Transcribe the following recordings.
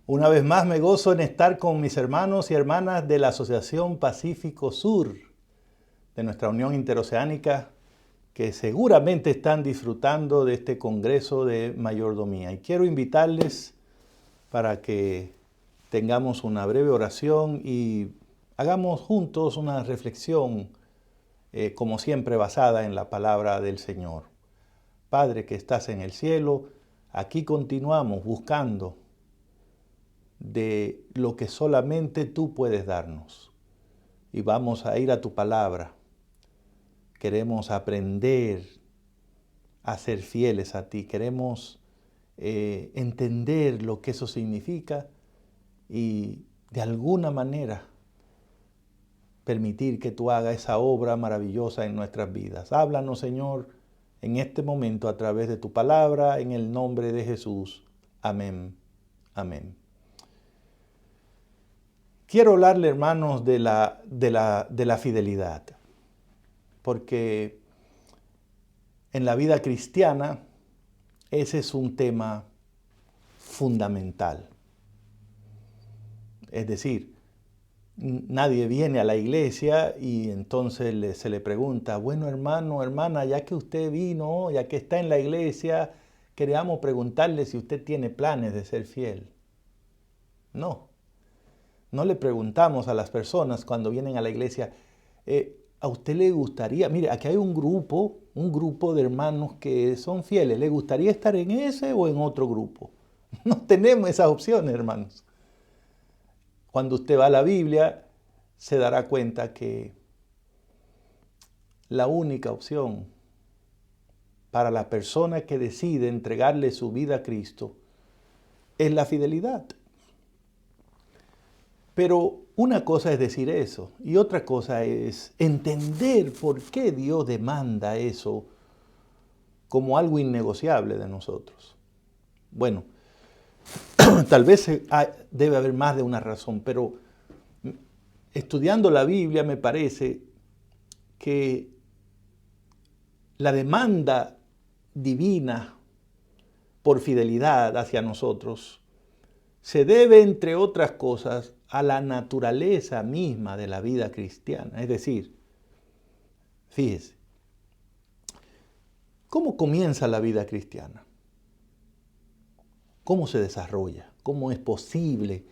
Una vez más me gozo en estar con mis hermanos y hermanas de la Asociación Pacífico Sur, de nuestra Unión Interoceánica, que seguramente están disfrutando de este Congreso de Mayordomía. Y quiero invitarles para que tengamos una breve oración y hagamos juntos una reflexión, como siempre, basada en la palabra del Señor. Padre que estás en el cielo, aquí continuamos buscando de lo que solamente tú puedes darnos. Y vamos a ir a tu palabra. Queremos aprender a ser fieles a ti. Queremos entender lo que eso significa y de alguna manera permitir que tú hagas esa obra maravillosa en nuestras vidas. Háblanos, Señor, en este momento a través de tu palabra, en el nombre de Jesús. Amén. Amén. Quiero hablarle, hermanos, de la fidelidad, porque en la vida cristiana ese es un tema fundamental. Es decir, nadie viene a la iglesia y entonces se le pregunta, bueno, hermano, hermana, ya que usted vino, ya que está en la iglesia, queríamos preguntarle si usted tiene planes de ser fiel. No le preguntamos a las personas cuando vienen a la iglesia, ¿a usted le gustaría? Mire, aquí hay un grupo de hermanos que son fieles. ¿Le gustaría estar en ese o en otro grupo? No tenemos esas opciones, hermanos. Cuando usted va a la Biblia, se dará cuenta que la única opción para la persona que decide entregarle su vida a Cristo es la fidelidad. Pero una cosa es decir eso y otra cosa es entender por qué Dios demanda eso como algo innegociable de nosotros. Bueno, tal vez debe haber más de una razón, pero estudiando la Biblia me parece que la demanda divina por fidelidad hacia nosotros se debe, entre otras cosas, a la naturaleza misma de la vida cristiana. Es decir, fíjese, ¿cómo comienza la vida cristiana? ¿Cómo se desarrolla? ¿Cómo es posible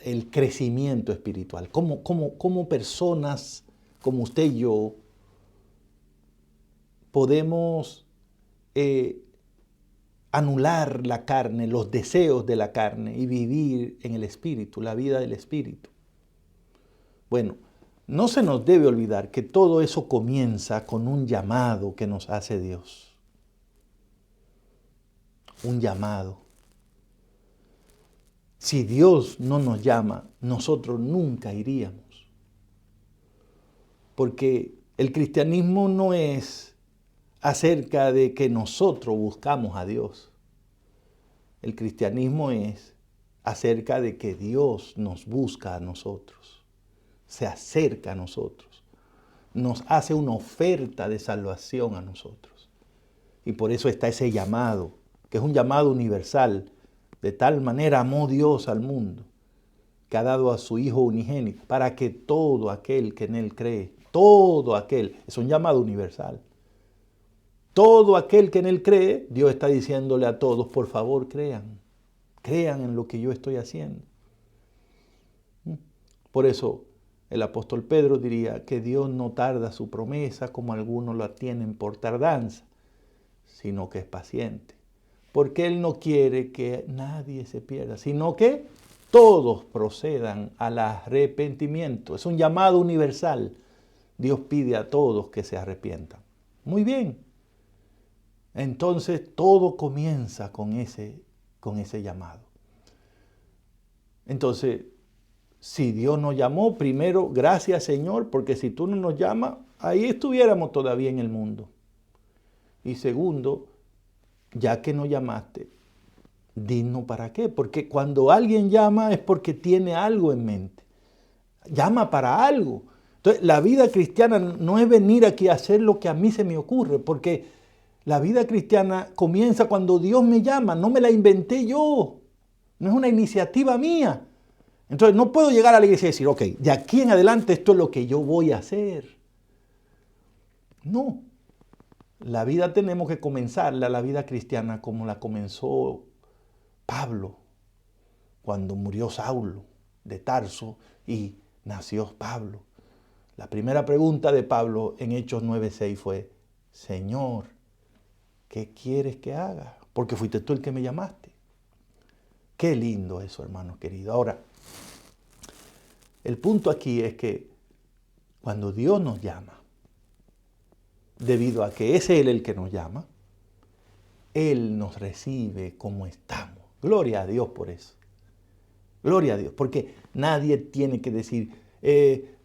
el crecimiento espiritual? ¿Cómo personas como usted y yo podemos anular la carne, los deseos de la carne y vivir en el Espíritu, la vida del Espíritu? Bueno, no se nos debe olvidar que todo eso comienza con un llamado que nos hace Dios. Un llamado. Si Dios no nos llama, nosotros nunca iríamos. Porque el cristianismo no es acerca de que nosotros buscamos a Dios. El cristianismo es acerca de que Dios nos busca a nosotros, se acerca a nosotros, nos hace una oferta de salvación a nosotros. Y por eso está ese llamado, que es un llamado universal. De tal manera amó Dios al mundo, que ha dado a su Hijo unigénito, para que todo aquel que en Él cree, todo aquel, es un llamado universal. Todo aquel que en Él cree, Dios está diciéndole a todos, por favor crean en lo que yo estoy haciendo. Por eso el apóstol Pedro diría que Dios no tarda su promesa como algunos la tienen por tardanza, sino que es paciente. Porque Él no quiere que nadie se pierda, sino que todos procedan al arrepentimiento. Es un llamado universal. Dios pide a todos que se arrepientan. Muy bien. Entonces todo comienza con ese llamado. Entonces, si Dios nos llamó, primero, gracias Señor, porque si tú no nos llamas, ahí estuviéramos todavía en el mundo. Y segundo, ya que nos llamaste, dinos para qué. Porque cuando alguien llama es porque tiene algo en mente. Llama para algo. Entonces, la vida cristiana no es venir aquí a hacer lo que a mí se me ocurre, porque la vida cristiana comienza cuando Dios me llama, no me la inventé yo. No es una iniciativa mía. Entonces no puedo llegar a la iglesia y decir, ok, de aquí en adelante esto es lo que yo voy a hacer. No. La vida tenemos que comenzarla, la vida cristiana, como la comenzó Pablo, cuando murió Saulo de Tarso y nació Pablo. La primera pregunta de Pablo en Hechos 9:6 fue, Señor, ¿qué quieres que haga? Porque fuiste tú el que me llamaste. Qué lindo eso, hermano querido. Ahora, el punto aquí es que cuando Dios nos llama, debido a que es Él el que nos llama, Él nos recibe como estamos. Gloria a Dios por eso. Gloria a Dios, porque nadie tiene que decir,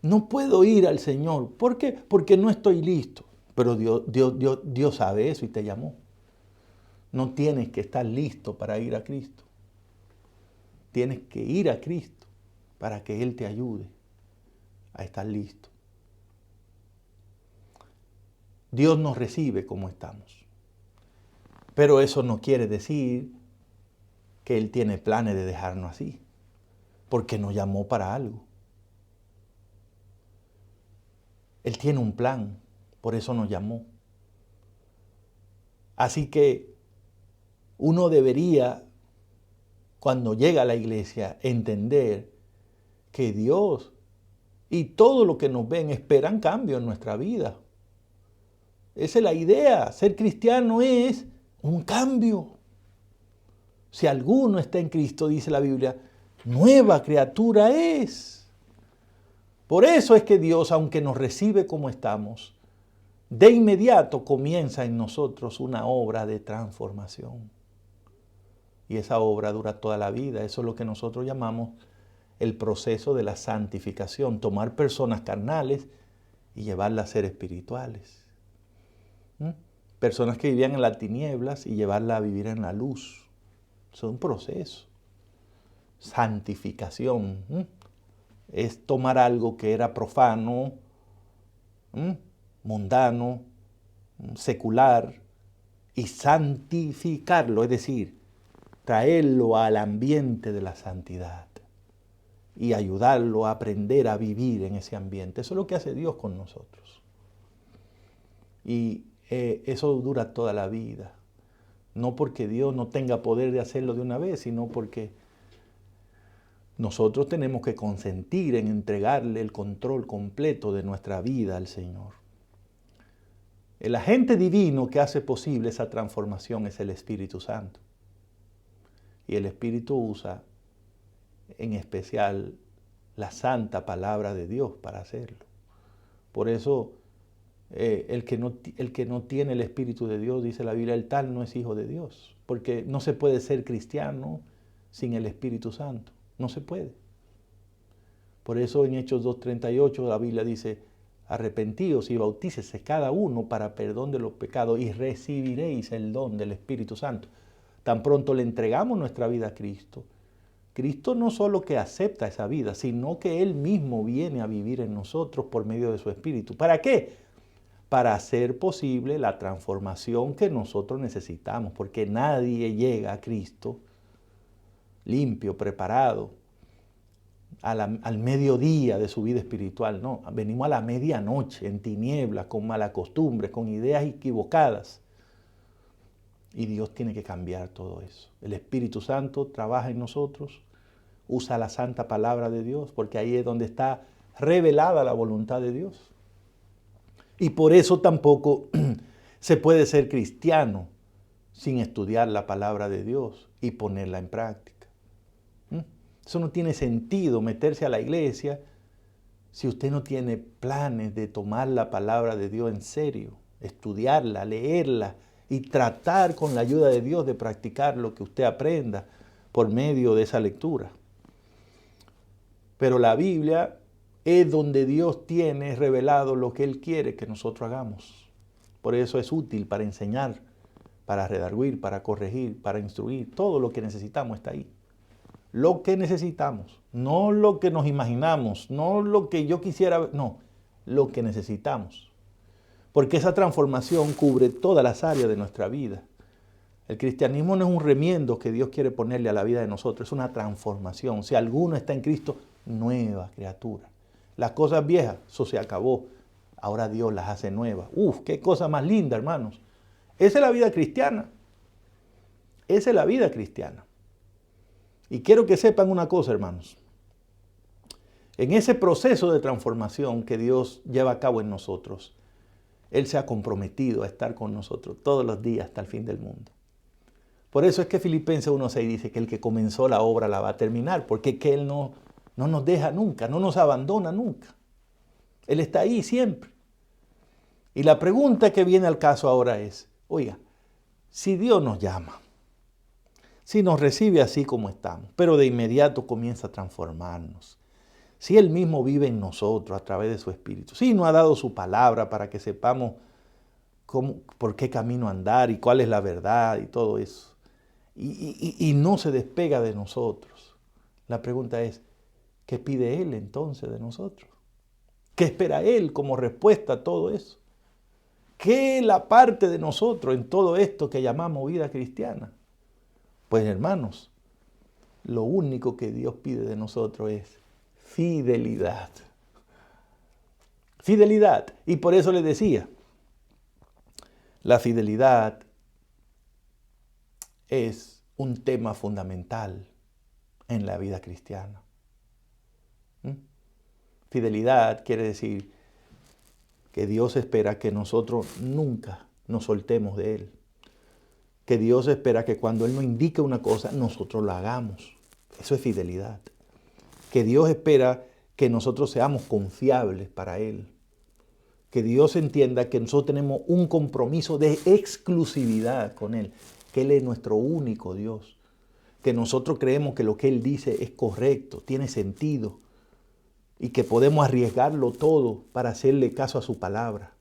no puedo ir al Señor. ¿Por qué? Porque no estoy listo. Pero Dios sabe eso y te llamó. No tienes que estar listo para ir a Cristo. Tienes que ir a Cristo para que Él te ayude a estar listo. Dios nos recibe como estamos. Pero eso no quiere decir que Él tiene planes de dejarnos así, porque nos llamó para algo. Él tiene un plan, por eso nos llamó. Así que uno debería, cuando llega a la iglesia, entender que Dios y todo lo que nos ven esperan cambio en nuestra vida. Esa es la idea. Ser cristiano es un cambio. Si alguno está en Cristo, dice la Biblia, nueva criatura es. Por eso es que Dios, aunque nos recibe como estamos, de inmediato comienza en nosotros una obra de transformación. Y esa obra dura toda la vida. Eso es lo que nosotros llamamos el proceso de la santificación. Tomar personas carnales y llevarlas a ser espirituales. Personas que vivían en las tinieblas y llevarlas a vivir en la luz. Eso es un proceso. Santificación. Es tomar algo que era profano, mundano, secular, y santificarlo, es decir, traerlo al ambiente de la santidad y ayudarlo a aprender a vivir en ese ambiente. Eso es lo que hace Dios con nosotros. Y eso dura toda la vida. No porque Dios no tenga poder de hacerlo de una vez, sino porque nosotros tenemos que consentir en entregarle el control completo de nuestra vida al Señor. El agente divino que hace posible esa transformación es el Espíritu Santo. Y el Espíritu usa en especial la santa palabra de Dios para hacerlo. Por eso el que no tiene el Espíritu de Dios, dice la Biblia, el tal no es hijo de Dios. Porque no se puede ser cristiano sin el Espíritu Santo. No se puede. Por eso en Hechos 2:38 la Biblia dice, arrepentíos y bautícese cada uno para perdón de los pecados y recibiréis el don del Espíritu Santo. Tan pronto le entregamos nuestra vida a Cristo, Cristo no solo que acepta esa vida, sino que Él mismo viene a vivir en nosotros por medio de su Espíritu. ¿Para qué? Para hacer posible la transformación que nosotros necesitamos, porque nadie llega a Cristo limpio, preparado, al mediodía de su vida espiritual. No, venimos a la medianoche, en tinieblas, con malas costumbres, con ideas equivocadas. Y Dios tiene que cambiar todo eso. El Espíritu Santo trabaja en nosotros, usa la santa palabra de Dios, porque ahí es donde está revelada la voluntad de Dios. Y por eso tampoco se puede ser cristiano sin estudiar la palabra de Dios y ponerla en práctica. Eso no tiene sentido meterse a la iglesia si usted no tiene planes de tomar la palabra de Dios en serio, estudiarla, leerla y tratar con la ayuda de Dios de practicar lo que usted aprenda por medio de esa lectura. Pero la Biblia es donde Dios tiene revelado lo que Él quiere que nosotros hagamos. Por eso es útil para enseñar, para redarguir, para corregir, para instruir. Todo lo que necesitamos está ahí. Lo que necesitamos, no lo que nos imaginamos, no lo que yo quisiera ver, no, lo que necesitamos. Porque esa transformación cubre todas las áreas de nuestra vida. El cristianismo no es un remiendo que Dios quiere ponerle a la vida de nosotros, es una transformación. Si alguno está en Cristo, nueva criatura. Las cosas viejas, eso se acabó. Ahora Dios las hace nuevas. ¡Uf! ¡Qué cosa más linda, hermanos! Esa es la vida cristiana. Esa es la vida cristiana. Y quiero que sepan una cosa, hermanos. En ese proceso de transformación que Dios lleva a cabo en nosotros, Él se ha comprometido a estar con nosotros todos los días hasta el fin del mundo. Por eso es que Filipenses 1:6 dice que el que comenzó la obra la va a terminar, porque es que Él no nos deja nunca, no nos abandona nunca. Él está ahí siempre. Y la pregunta que viene al caso ahora es, oiga, si Dios nos llama, si nos recibe así como estamos, pero de inmediato comienza a transformarnos, si Él mismo vive en nosotros a través de su Espíritu, si nos ha dado su palabra para que sepamos por qué camino andar y cuál es la verdad y todo eso, y no se despega de nosotros, la pregunta es, ¿qué pide Él entonces de nosotros? ¿Qué espera Él como respuesta a todo eso? ¿Qué es la parte de nosotros en todo esto que llamamos vida cristiana? Pues hermanos, lo único que Dios pide de nosotros es fidelidad. Fidelidad. Y por eso les decía, la fidelidad es un tema fundamental en la vida cristiana. Fidelidad quiere decir que Dios espera que nosotros nunca nos soltemos de Él. Que Dios espera que cuando Él nos indique una cosa, nosotros la hagamos. Eso es fidelidad. Que Dios espera que nosotros seamos confiables para Él. Que Dios entienda que nosotros tenemos un compromiso de exclusividad con Él. Que Él es nuestro único Dios. Que nosotros creemos que lo que Él dice es correcto, tiene sentido. Y que podemos arriesgarlo todo para hacerle caso a su palabra.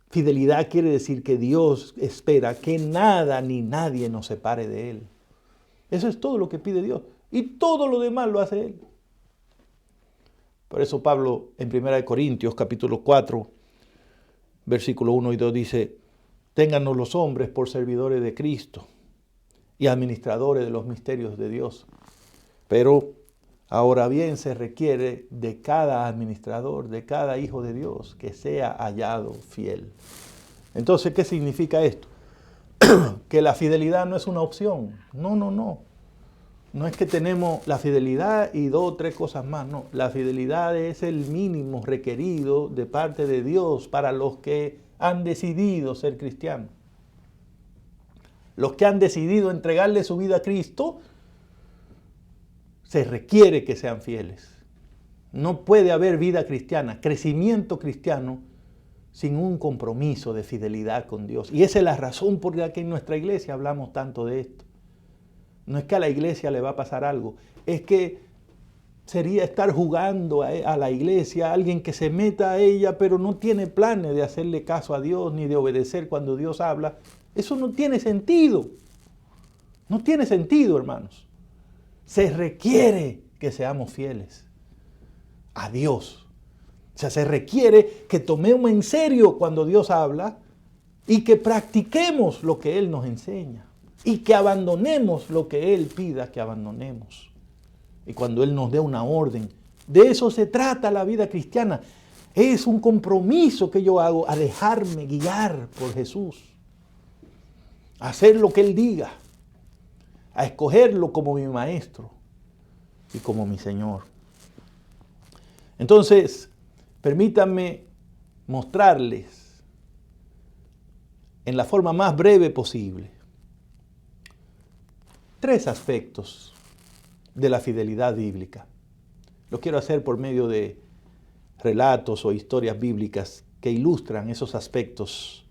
Fidelidad quiere decir que Dios espera que nada ni nadie nos separe de Él. Eso es todo lo que pide Dios. Y todo lo demás lo hace Él. Por eso Pablo en 1 Corintios capítulo 4, versículo 1 y 2 dice, téngannos los hombres por servidores de Cristo y administradores de los misterios de Dios. Pero ahora bien se requiere de cada administrador, de cada hijo de Dios, que sea hallado fiel. Entonces, ¿qué significa esto? Que la fidelidad no es una opción. No. No es que tenemos la fidelidad y 2 o 3 cosas más. No, la fidelidad es el mínimo requerido de parte de Dios para los que han decidido ser cristianos. Los que han decidido entregarle su vida a Cristo, se requiere que sean fieles. No puede haber vida cristiana, crecimiento cristiano, sin un compromiso de fidelidad con Dios. Y esa es la razón por la que en nuestra iglesia hablamos tanto de esto. No es que a la iglesia le va a pasar algo, es que sería estar jugando a la iglesia, alguien que se meta a ella, pero no tiene planes de hacerle caso a Dios ni de obedecer cuando Dios habla. Eso no tiene sentido. No tiene sentido, hermanos. Se requiere que seamos fieles a Dios. O sea, se requiere que tomemos en serio cuando Dios habla y que practiquemos lo que Él nos enseña y que abandonemos lo que Él pida que abandonemos. Y cuando Él nos dé una orden, de eso se trata la vida cristiana. Es un compromiso que yo hago a dejarme guiar por Jesús, a hacer lo que Él diga, a escogerlo como mi maestro y como mi Señor. Entonces, permítanme mostrarles en la forma más breve posible 3 aspectos de la fidelidad bíblica. Lo quiero hacer por medio de relatos o historias bíblicas que ilustran esos aspectos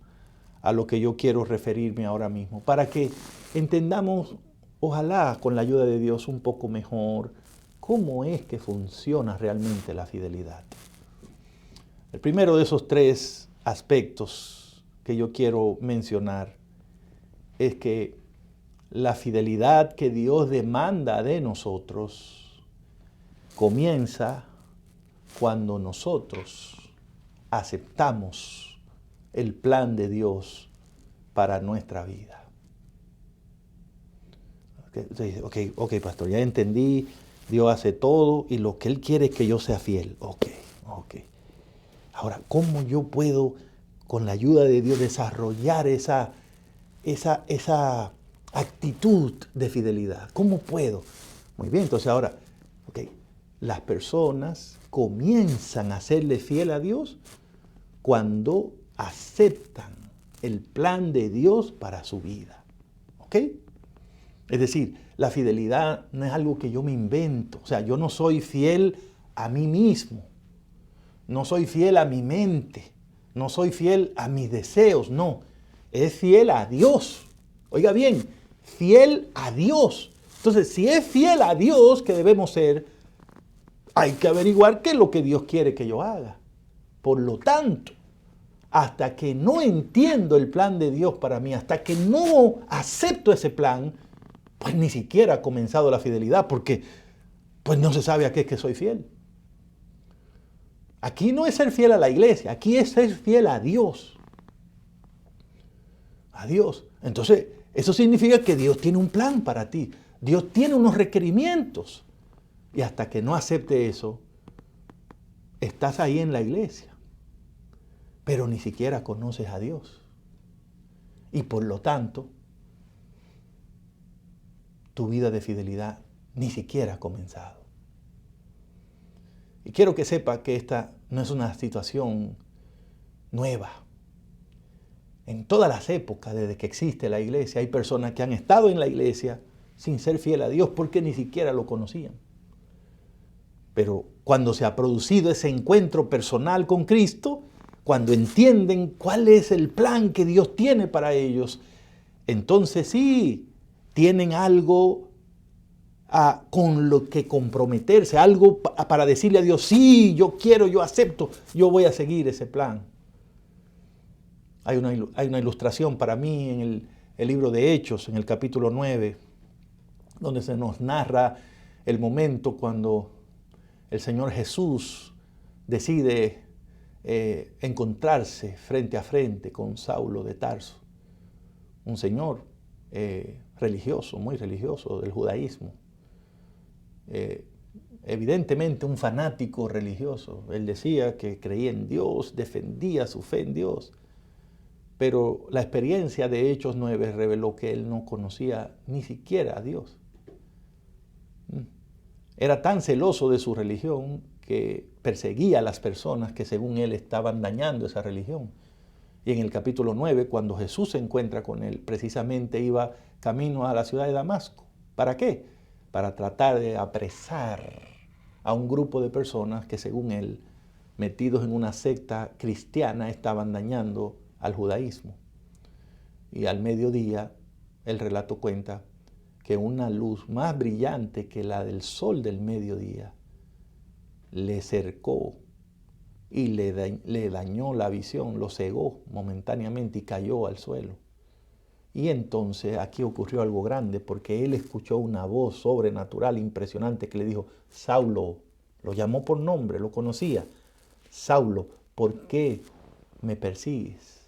a lo que yo quiero referirme ahora mismo, para que entendamos, ojalá con la ayuda de Dios, un poco mejor cómo es que funciona realmente la fidelidad. El primero de esos 3 aspectos que yo quiero mencionar es que la fidelidad que Dios demanda de nosotros comienza cuando nosotros aceptamos el plan de Dios para nuestra vida. Usted dice, ok, pastor, ya entendí, Dios hace todo y lo que Él quiere es que yo sea fiel. Ok. Ahora, ¿cómo yo puedo, con la ayuda de Dios, desarrollar esa actitud de fidelidad? ¿Cómo puedo? Muy bien, entonces ahora, las personas comienzan a serle fiel a Dios cuando aceptan el plan de Dios para su vida. ¿Ok? Es decir, la fidelidad no es algo que yo me invento. O sea, yo no soy fiel a mí mismo. No soy fiel a mi mente. No soy fiel a mis deseos. No. Es fiel a Dios. Oiga bien, fiel a Dios. Entonces, si es fiel a Dios que debemos ser, hay que averiguar qué es lo que Dios quiere que yo haga. Por lo tanto, hasta que no entiendo el plan de Dios para mí, hasta que no acepto ese plan, pues ni siquiera ha comenzado la fidelidad, porque pues no se sabe a qué es que soy fiel. Aquí no es ser fiel a la iglesia, aquí es ser fiel a Dios. A Dios. Entonces, eso significa que Dios tiene un plan para ti. Dios tiene unos requerimientos. Y hasta que no acepte eso, estás ahí en la iglesia, pero ni siquiera conoces a Dios. Y por lo tanto, tu vida de fidelidad ni siquiera ha comenzado. Y quiero que sepa que esta no es una situación nueva. En todas las épocas, desde que existe la iglesia, hay personas que han estado en la iglesia sin ser fiel a Dios porque ni siquiera lo conocían. Pero cuando se ha producido ese encuentro personal con Cristo, cuando entienden cuál es el plan que Dios tiene para ellos, entonces sí, tienen algo con lo que comprometerse, algo para decirle a Dios, sí, yo quiero, yo acepto, yo voy a seguir ese plan. Hay una ilustración para mí en el libro de Hechos, en el capítulo 9, donde se nos narra el momento cuando el Señor Jesús decide encontrarse frente a frente con Saulo de Tarso, un señor religioso, muy religioso del judaísmo. Evidentemente un fanático religioso. Él decía que creía en Dios, defendía su fe en Dios. Pero la experiencia de Hechos 9 reveló que él no conocía ni siquiera a Dios. Era tan celoso de su religión que perseguía a las personas que según él estaban dañando esa religión. Y en el capítulo 9, cuando Jesús se encuentra con él, precisamente iba camino a la ciudad de Damasco. ¿Para qué? Para tratar de apresar a un grupo de personas que según él, metidos en una secta cristiana, estaban dañando al judaísmo. Y al mediodía, el relato cuenta que una luz más brillante que la del sol del mediodía le cercó y le dañó la visión, lo cegó momentáneamente y cayó al suelo. Y entonces aquí ocurrió algo grande porque él escuchó una voz sobrenatural impresionante que le dijo, Saulo, lo llamó por nombre, lo conocía, Saulo, ¿por qué me persigues?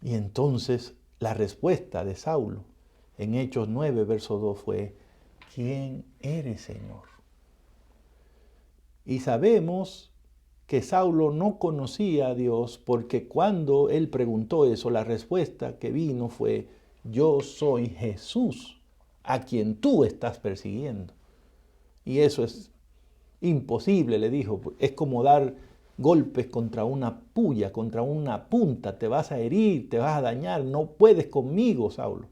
Y entonces la respuesta de Saulo en Hechos 9, verso 2 fue, ¿quién eres, Señor? Y sabemos que Saulo no conocía a Dios porque cuando él preguntó eso, la respuesta que vino fue, yo soy Jesús, a quien tú estás persiguiendo. Y eso es imposible, le dijo, es como dar golpes contra una puya, contra una punta, te vas a herir, te vas a dañar, no puedes conmigo, Saulo.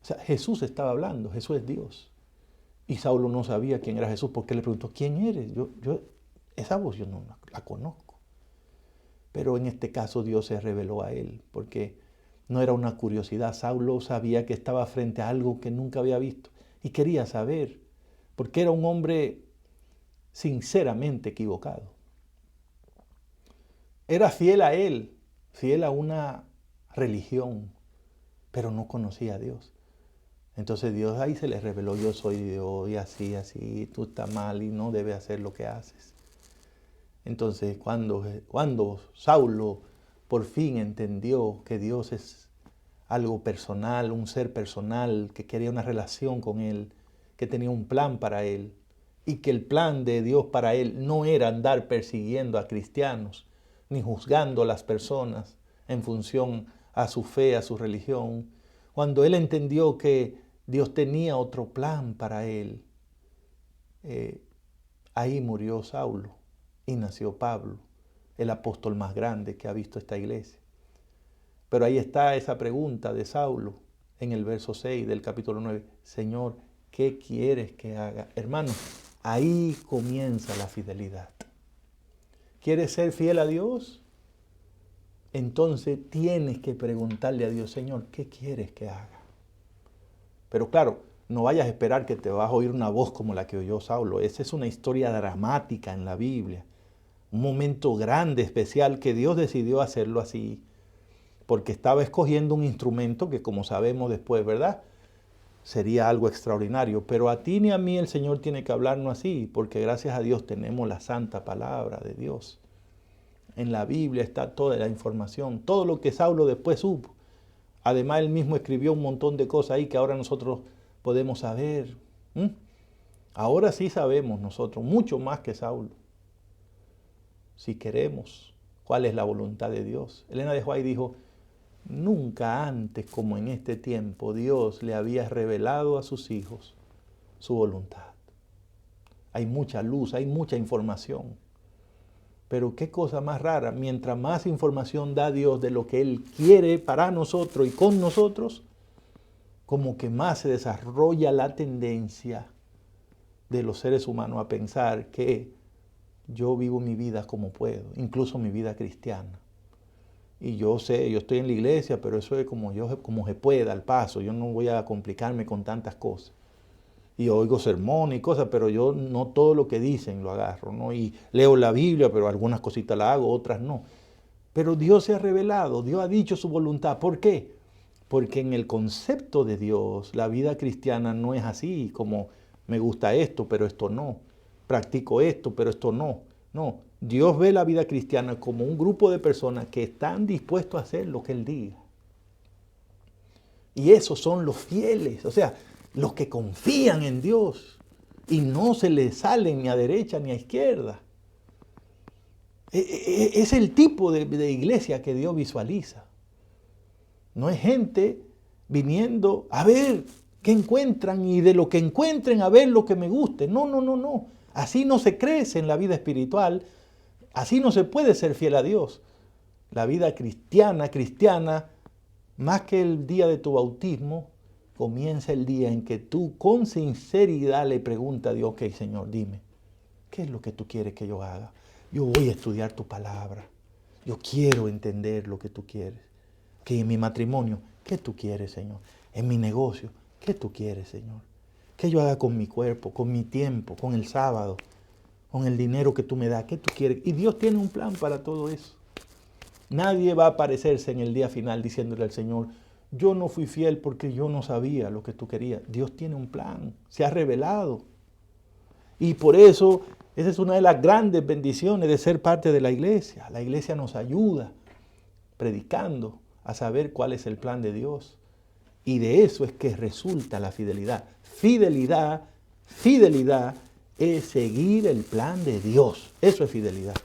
O sea, Jesús estaba hablando, Jesús es Dios. Y Saulo no sabía quién era Jesús porque le preguntó, ¿quién eres? Esa voz yo no la conozco. Pero en este caso Dios se reveló a él porque no era una curiosidad. Saulo sabía que estaba frente a algo que nunca había visto y quería saber porque era un hombre sinceramente equivocado. Era fiel a él, fiel a una religión, pero no conocía a Dios. Entonces Dios ahí se le reveló, yo soy Dios y así, tú estás mal y no debes hacer lo que haces. Entonces cuando Saulo por fin entendió que Dios es algo personal, un ser personal que quería una relación con él, que tenía un plan para él y que el plan de Dios para él no era andar persiguiendo a cristianos ni juzgando a las personas en función a su fe, a su religión. Cuando él entendió que Dios tenía otro plan para él, ahí murió Saulo y nació Pablo, el apóstol más grande que ha visto esta iglesia. Pero ahí está esa pregunta de Saulo en el verso 6 del capítulo 9. Señor, ¿qué quieres que haga? Hermano, ahí comienza la fidelidad. ¿Quieres ser fiel a Dios? Entonces tienes que preguntarle a Dios, Señor, ¿qué quieres que haga? Pero claro, no vayas a esperar que te vas a oír una voz como la que oyó Saulo. Esa es una historia dramática en la Biblia. Un momento grande, especial, que Dios decidió hacerlo así. Porque estaba escogiendo un instrumento que, como sabemos después, ¿verdad?, sería algo extraordinario. Pero a ti ni a mí el Señor tiene que hablarnos así, porque gracias a Dios tenemos la santa palabra de Dios. En la Biblia está toda la información, todo lo que Saulo después supo. Además, él mismo escribió un montón de cosas ahí que ahora nosotros podemos saber. Ahora sí sabemos nosotros, mucho más que Saulo. Si queremos, ¿cuál es la voluntad de Dios? Elena de White dijo, nunca antes como en este tiempo Dios le había revelado a sus hijos su voluntad. Hay mucha luz, hay mucha información. Pero qué cosa más rara, mientras más información da Dios de lo que Él quiere para nosotros y con nosotros, como que más se desarrolla la tendencia de los seres humanos a pensar que yo vivo mi vida como puedo, incluso mi vida cristiana. Y yo sé, yo estoy en la iglesia, pero eso es como se pueda, al paso. Yo no voy a complicarme con tantas cosas. Y oigo sermones y cosas, pero yo no todo lo que dicen lo agarro, ¿no? Y leo la Biblia, pero algunas cositas las hago, otras no. Pero Dios se ha revelado, Dios ha dicho su voluntad. ¿Por qué? Porque en el concepto de Dios, la vida cristiana no es así, como me gusta esto, pero esto no. Practico esto, pero esto no. No, Dios ve la vida cristiana como un grupo de personas que están dispuestos a hacer lo que Él diga. Y esos son los fieles, o sea, los que confían en Dios y no se les salen ni a derecha ni a izquierda. Es el tipo de iglesia que Dios visualiza. No es gente viniendo a ver qué encuentran y de lo que encuentren a ver lo que me guste. No, no, no, no. Así no se crece en la vida espiritual. Así no se puede ser fiel a Dios. La vida cristiana, más que el día de tu bautismo, comienza el día en que tú con sinceridad le preguntas a Dios, ok, Señor, dime, ¿qué es lo que tú quieres que yo haga? Yo voy a estudiar tu palabra. Yo quiero entender lo que tú quieres. Que en mi matrimonio, ¿qué tú quieres, Señor? En mi negocio, ¿qué tú quieres, Señor? Que yo haga con mi cuerpo, con mi tiempo, con el sábado, con el dinero que tú me das, ¿qué tú quieres? Y Dios tiene un plan para todo eso. Nadie va a aparecerse en el día final diciéndole al Señor, yo no fui fiel porque yo no sabía lo que tú querías. Dios tiene un plan, se ha revelado. Y por eso, esa es una de las grandes bendiciones de ser parte de la iglesia. La iglesia nos ayuda predicando a saber cuál es el plan de Dios. Y de eso es que resulta la fidelidad. Fidelidad es seguir el plan de Dios. Eso es fidelidad.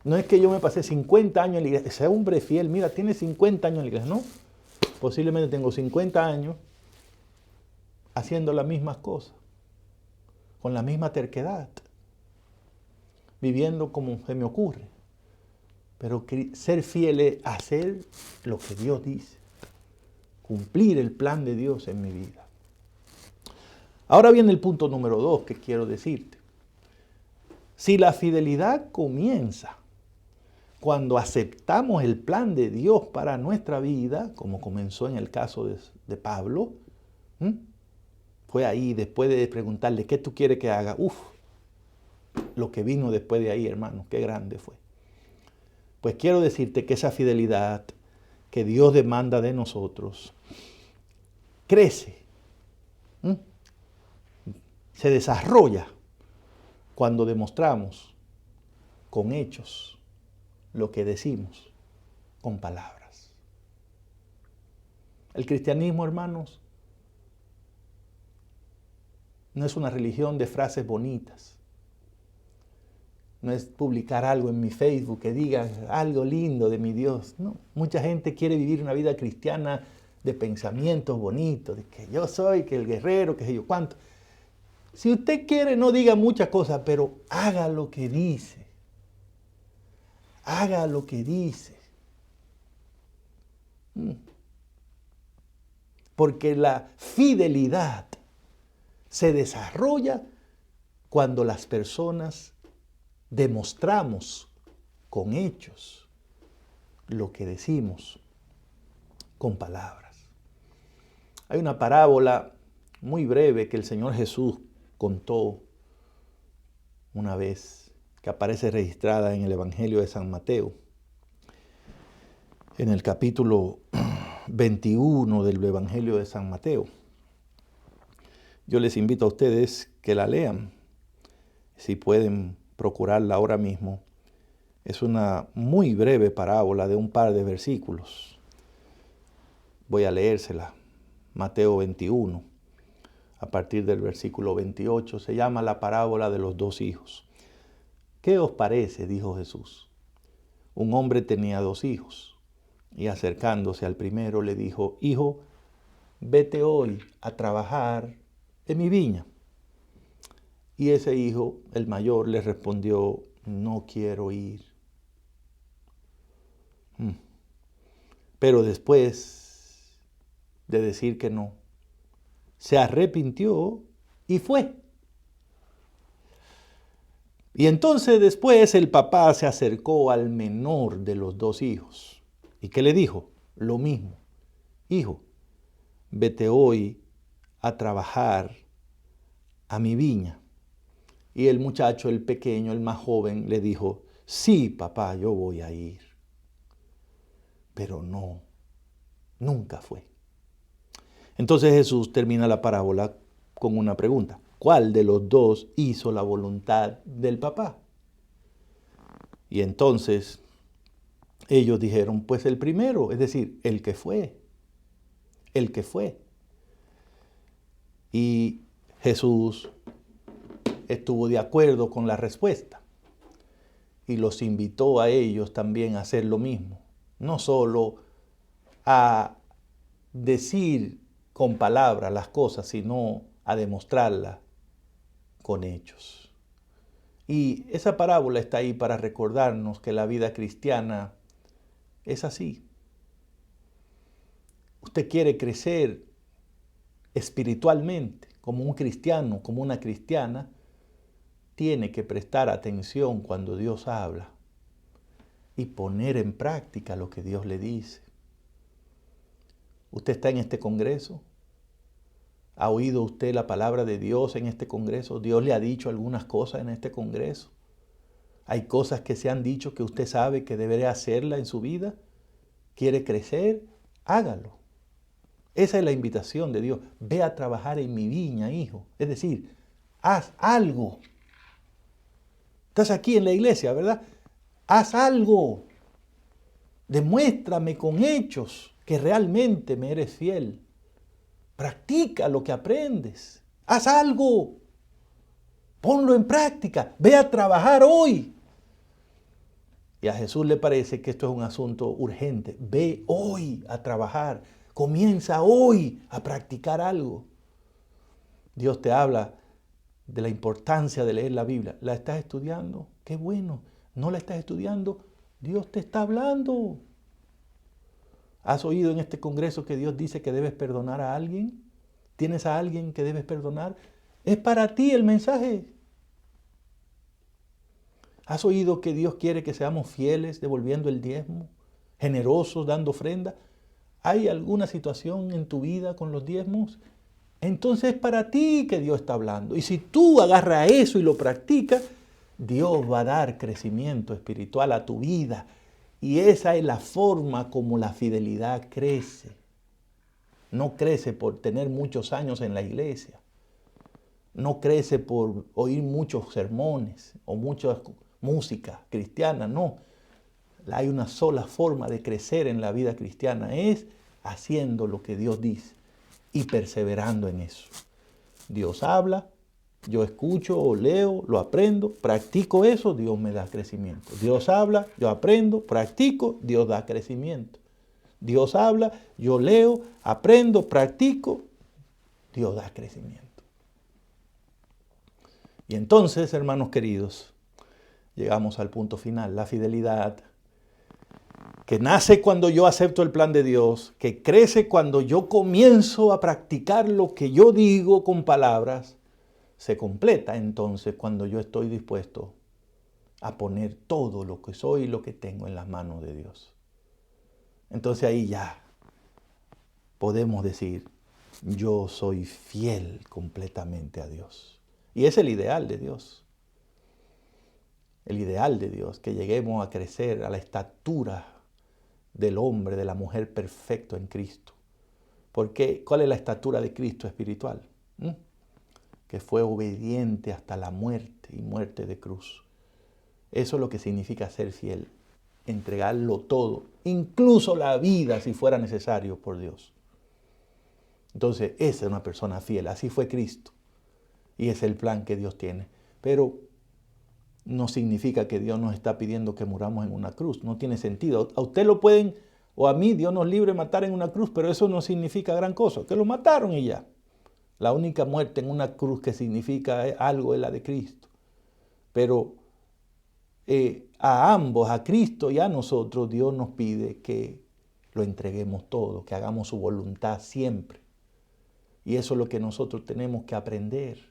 No es que yo me pasé 50 años en la iglesia. Ese hombre fiel, mira, tiene 50 años en la iglesia. No, posiblemente tengo 50 años haciendo las mismas cosas, con la misma terquedad, viviendo como se me ocurre. Pero ser fiel es hacer lo que Dios dice, cumplir el plan de Dios en mi vida. Ahora viene el punto número 2 que quiero decirte. Si la fidelidad comienza cuando aceptamos el plan de Dios para nuestra vida, como comenzó en el caso de Pablo, fue ahí después de preguntarle, ¿qué tú quieres que haga? Lo que vino después de ahí, hermano, qué grande fue. Pues quiero decirte que esa fidelidad que Dios demanda de nosotros crece, se desarrolla cuando demostramos con hechos lo que decimos con palabras. El cristianismo, hermanos, no es una religión de frases bonitas. No es publicar algo en mi Facebook que diga algo lindo de mi Dios. No, mucha gente quiere vivir una vida cristiana de pensamientos bonitos, de que yo soy, que el guerrero, que sé yo cuánto. Si usted quiere, no diga muchas cosas, pero haga lo que dice. Haga lo que dice. Porque la fidelidad se desarrolla cuando las personas demostramos con hechos lo que decimos con palabras. Hay una parábola muy breve que el Señor Jesús contó una vez, que aparece registrada en el Evangelio de San Mateo, en el capítulo 21 del Evangelio de San Mateo. Yo les invito a ustedes que la lean, si pueden procurarla ahora mismo. Es una muy breve parábola de un par de versículos. Voy a leérsela. Mateo 21, a partir del versículo 28, se llama la parábola de los dos hijos. ¿Qué os parece?, dijo Jesús. Un hombre tenía dos hijos, y acercándose al primero le dijo: Hijo, vete hoy a trabajar en mi viña. Y ese hijo, el mayor, le respondió: no quiero ir. Pero después de decir que no, se arrepintió y fue. Y entonces después el papá se acercó al menor de los dos hijos. ¿Y qué le dijo? Lo mismo. Hijo, vete hoy a trabajar a mi viña. Y el muchacho, el pequeño, el más joven, le dijo: sí, papá, yo voy a ir. Pero no, nunca fue. Entonces Jesús termina la parábola con una pregunta: ¿cuál de los dos hizo la voluntad del papá? Y entonces ellos dijeron: pues el primero, es decir, el que fue. El que fue. Y Jesús estuvo de acuerdo con la respuesta y los invitó a ellos también a hacer lo mismo. No solo a decir con palabras las cosas, sino a demostrarlas con hechos. Y esa parábola está ahí para recordarnos que la vida cristiana es así. Usted quiere crecer espiritualmente como un cristiano, como una cristiana, tiene que prestar atención cuando Dios habla y poner en práctica lo que Dios le dice. ¿Usted está en este congreso? ¿Ha oído usted la palabra de Dios en este congreso? ¿Dios le ha dicho algunas cosas en este congreso? ¿Hay cosas que se han dicho que usted sabe que debería hacerla en su vida? ¿Quiere crecer? Hágalo. Esa es la invitación de Dios. Ve a trabajar en mi viña, hijo. Es decir, haz algo. Estás aquí en la iglesia, ¿verdad? Haz algo. Demuéstrame con hechos que realmente me eres fiel. Practica lo que aprendes. Haz algo. Ponlo en práctica. Ve a trabajar hoy. Y a Jesús le parece que esto es un asunto urgente. Ve hoy a trabajar. Comienza hoy a practicar algo. Dios te habla de la importancia de leer la Biblia. ¿La estás estudiando? ¡Qué bueno! ¿No la estás estudiando? Dios te está hablando. ¿Has oído en este congreso que Dios dice que debes perdonar a alguien? ¿Tienes a alguien que debes perdonar? Es para ti el mensaje. ¿Has oído que Dios quiere que seamos fieles devolviendo el diezmo? Generosos dando ofrenda. ¿Hay alguna situación en tu vida con los diezmos? Entonces es para ti que Dios está hablando. Y si tú agarras eso y lo practicas, Dios va a dar crecimiento espiritual a tu vida. Y esa es la forma como la fidelidad crece. No crece por tener muchos años en la iglesia. No crece por oír muchos sermones o mucha música cristiana. No. Hay una sola forma de crecer en la vida cristiana. Es haciendo lo que Dios dice y perseverando en eso. Dios habla, yo escucho o leo, lo aprendo, practico eso, Dios me da crecimiento. Dios habla, yo aprendo, practico, Dios da crecimiento. Dios habla, yo leo, aprendo, practico, Dios da crecimiento. Y entonces, hermanos queridos, llegamos al punto final, la fidelidad, que nace cuando yo acepto el plan de Dios, que crece cuando yo comienzo a practicar lo que yo digo con palabras, se completa entonces cuando yo estoy dispuesto a poner todo lo que soy y lo que tengo en las manos de Dios. Entonces ahí ya podemos decir, yo soy fiel completamente a Dios. Y es el ideal de Dios. El ideal de Dios, que lleguemos a crecer a la estatura del hombre, de la mujer perfecto en Cristo. Porque, ¿cuál es la estatura de Cristo espiritual? Que fue obediente hasta la muerte y muerte de cruz. Eso es lo que significa ser fiel. Entregarlo todo, incluso la vida si fuera necesario por Dios. Entonces, esa es una persona fiel. Así fue Cristo. Y es el plan que Dios tiene. Pero no significa que Dios nos está pidiendo que muramos en una cruz. No tiene sentido. A usted lo pueden, o a mí, Dios nos libre matar en una cruz, pero eso no significa gran cosa. Que lo mataron y ya. La única muerte en una cruz que significa algo es la de Cristo. Pero a ambos, a Cristo y a nosotros, Dios nos pide que lo entreguemos todo, que hagamos su voluntad siempre. Y eso es lo que nosotros tenemos que aprender.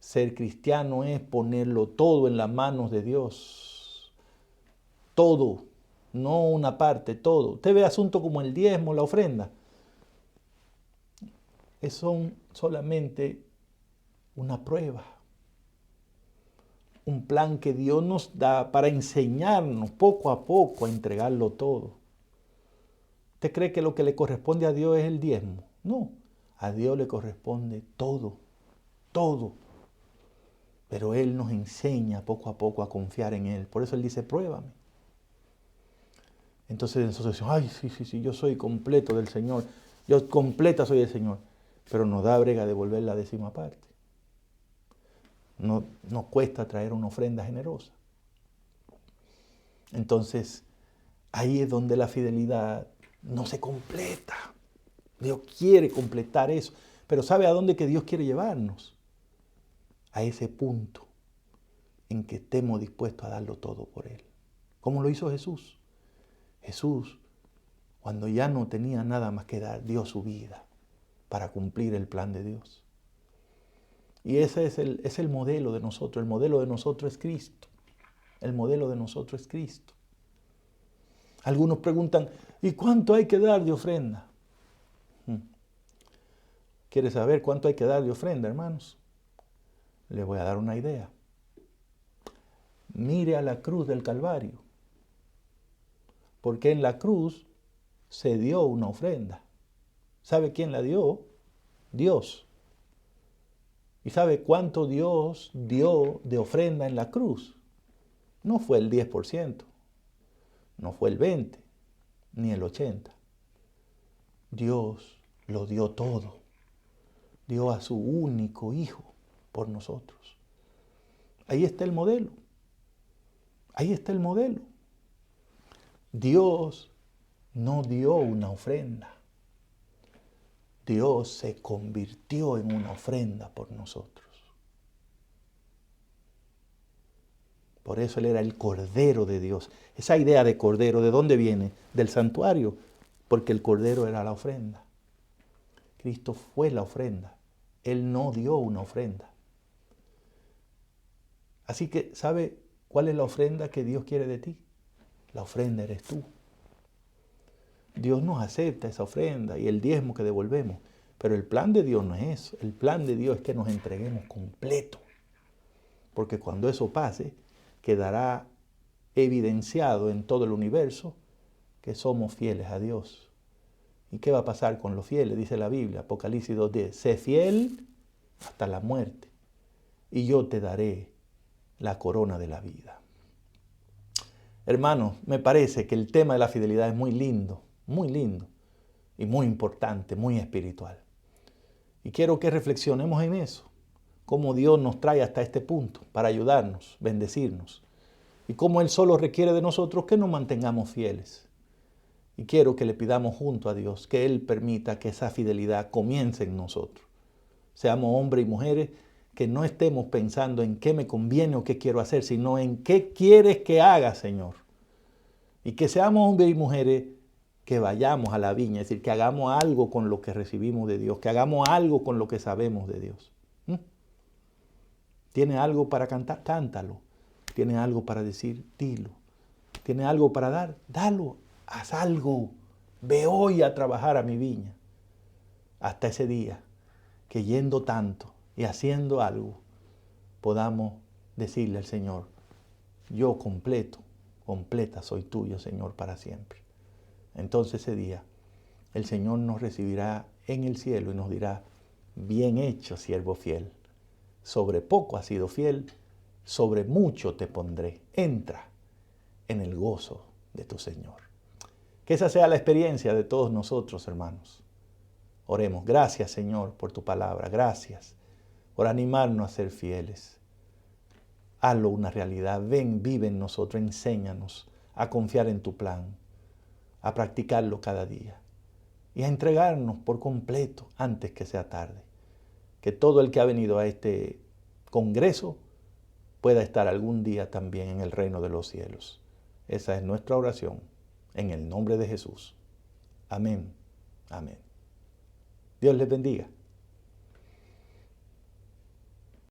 Ser cristiano es ponerlo todo en las manos de Dios. Todo, no una parte, todo. Usted ve asuntos como el diezmo, la ofrenda. Son solamente una prueba. Un plan que Dios nos da para enseñarnos poco a poco a entregarlo todo. ¿Usted cree que lo que le corresponde a Dios es el diezmo? No, a Dios le corresponde todo, todo. Pero Él nos enseña poco a poco a confiar en Él. Por eso Él dice, pruébame. Entonces nosotros decimos, ay, sí, yo soy completo del Señor. Yo completa soy del Señor. Pero nos da brega devolver la décima parte. No nos cuesta traer una ofrenda generosa. Entonces, ahí es donde la fidelidad no se completa. Dios quiere completar eso. Pero ¿sabe a dónde que Dios quiere llevarnos? A ese punto en que estemos dispuestos a darlo todo por Él. Como lo hizo Jesús. Jesús, cuando ya no tenía nada más que dar, dio su vida para cumplir el plan de Dios. Y ese es el modelo de nosotros. El modelo de nosotros es Cristo. El modelo de nosotros es Cristo. Algunos preguntan, ¿y cuánto hay que dar de ofrenda? ¿Quiere saber cuánto hay que dar de ofrenda, hermanos? Les voy a dar una idea. Mire a la cruz del Calvario. Porque en la cruz se dio una ofrenda. ¿Sabe quién la dio? Dios. ¿Y sabe cuánto Dios dio de ofrenda en la cruz? No fue el 10%, no fue el 20%, ni el 80%. Dios lo dio todo. Dio a su único Hijo por nosotros. Ahí está el modelo. Ahí está el modelo. Dios no dio una ofrenda. Dios se convirtió en una ofrenda por nosotros. Por eso Él era el Cordero de Dios. Esa idea de Cordero, ¿de dónde viene? Del santuario, porque el Cordero era la ofrenda. Cristo fue la ofrenda. Él no dio una ofrenda. Así que, ¿sabe cuál es la ofrenda que Dios quiere de ti? La ofrenda eres tú. Dios nos acepta esa ofrenda y el diezmo que devolvemos. Pero el plan de Dios no es eso. El plan de Dios es que nos entreguemos completo. Porque cuando eso pase, quedará evidenciado en todo el universo que somos fieles a Dios. ¿Y qué va a pasar con los fieles? Dice la Biblia, Apocalipsis 2:10. Sé fiel hasta la muerte y yo te daré la corona de la vida. Hermanos, me parece que el tema de la fidelidad es muy lindo, muy lindo. y muy importante, muy espiritual. Y quiero que reflexionemos en eso, cómo Dios nos trae hasta este punto para ayudarnos, bendecirnos, y cómo Él solo requiere de nosotros que nos mantengamos fieles. Y quiero que le pidamos junto a Dios que Él permita que esa fidelidad comience en nosotros. Seamos hombres y mujeres que no estemos pensando en qué me conviene o qué quiero hacer, sino en qué quieres que haga, Señor. Y que seamos hombres y mujeres que vayamos a la viña, es decir, que hagamos algo con lo que recibimos de Dios, que hagamos algo con lo que sabemos de Dios. ¿Tiene algo para cantar? Cántalo. ¿Tiene algo para decir? Dilo. ¿Tiene algo para dar? Dalo. Haz algo. Ve hoy a trabajar a mi viña. Hasta ese día que yendo tanto y haciendo algo, podamos decirle al Señor, yo completo, completa soy tuyo, Señor, para siempre. Entonces ese día el Señor nos recibirá en el cielo y nos dirá, bien hecho, siervo fiel. Sobre poco has sido fiel, sobre mucho te pondré. Entra en el gozo de tu Señor. Que esa sea la experiencia de todos nosotros, hermanos. Oremos. Gracias, Señor, por tu palabra. Gracias por animarnos a ser fieles. Hazlo una realidad. Ven, vive en nosotros. Enséñanos a confiar en tu plan, a practicarlo cada día y a entregarnos por completo antes que sea tarde. Que todo el que ha venido a este congreso pueda estar algún día también en el reino de los cielos. Esa es nuestra oración, en el nombre de Jesús. Amén. Amén. Dios les bendiga.